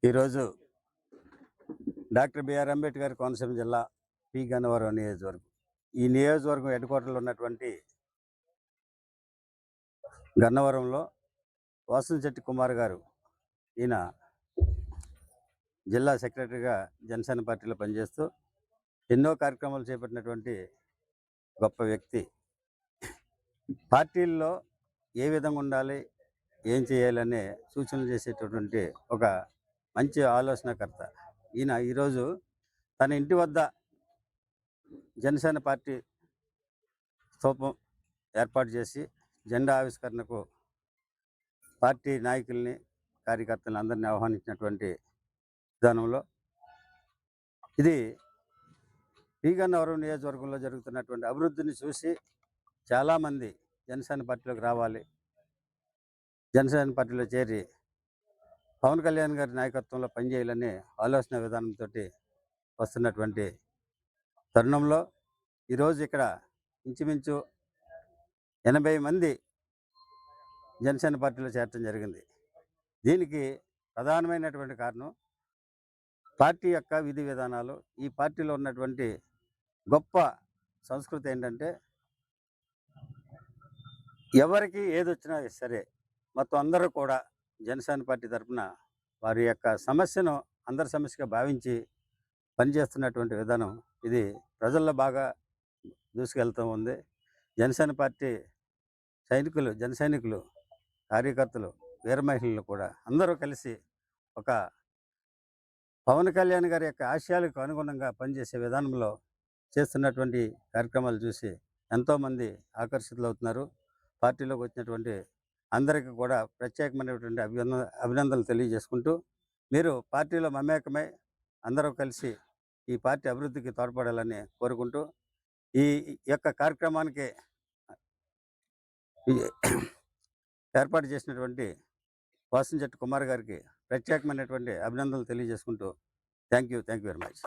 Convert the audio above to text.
ఈరోజు doctor BR Ambedkar Konaseema జిల్లా P Gannavaram నియోజకవర్గం. ఈ నియోజకవర్గం హెడ్ క్వార్టర్లో ఉన్నటువంటి గన్నవరంలో వాసంశెట్టి కుమార్ గారు, ఈయన జిల్లా సెక్రటరీగా జనసేన పార్టీలో పనిచేస్తూ ఎన్నో కార్యక్రమాలు చేపట్టినటువంటి గొప్ప వ్యక్తి. పార్టీల్లో ఏ విధంగా ఉండాలి, ఏం చేయాలనే సూచనలు చేసేటటువంటి ఒక మంచి ఆలోచనకర్త. ఈయన ఈరోజు తన ఇంటి వద్ద జనసేన పార్టీ స్తూపం ఏర్పాటు చేసి జెండా ఆవిష్కరణకు పార్టీ నాయకుల్ని, కార్యకర్తలను అందరినీ ఆహ్వానించినటువంటి విధానంలో ఇది పి గన్నవరం నియోజకవర్గంలో జరుగుతున్నటువంటి అభివృద్ధిని చూసి చాలామంది జనసేన పార్టీలోకి రావాలి, జనసేన పార్టీలో చేరి పవన్ కళ్యాణ్ గారి నాయకత్వంలో పనిచేయాలనే ఆలోచన విధానంతో వస్తున్నటువంటి తరుణంలో ఈరోజు ఇక్కడ ఇంచుమించు 80 మంది జనసేన పార్టీలో చేరటం జరిగింది. దీనికి ప్రధానమైనటువంటి కారణం పార్టీ యొక్క విధి విధానాలు. ఈ పార్టీలో ఉన్నటువంటి గొప్ప సంస్కృతి ఏంటంటే, ఎవరికి ఏదొచ్చినా సరే మొత్తం అందరూ కూడా జనసేన పార్టీ తరఫున వారి యొక్క సమస్యను అందరి సమస్యగా భావించి పనిచేస్తున్నటువంటి విధానం ఇది ప్రజల్లో బాగా దూసుకెళ్తూ ఉంది. జనసేన పార్టీ జన సైనికులు, కార్యకర్తలు, వీర మహిళలు కూడా అందరూ కలిసి ఒక పవన్ కళ్యాణ్ గారి యొక్క ఆశయాలకు అనుగుణంగా పనిచేసే విధానంలో చేస్తున్నటువంటి కార్యక్రమాలు చూసి ఎంతోమంది ఆకర్షితులవుతున్నారు. పార్టీలోకి వచ్చినటువంటి అందరికీ కూడా ప్రత్యేకమైనటువంటి అభినందనలు తెలియజేసుకుంటూ, మీరు పార్టీలో మమేకమై అందరూ కలిసి ఈ పార్టీ అభివృద్ధికి తోడ్పడాలని కోరుకుంటూ, ఈ యొక్క కార్యక్రమానికి ఏర్పాటు చేసినటువంటి వాసంశెట్టి కుమార్ గారికి ప్రత్యేకమైనటువంటి అభినందనలు తెలియజేసుకుంటూ థ్యాంక్ యూ వెరీ మచ్.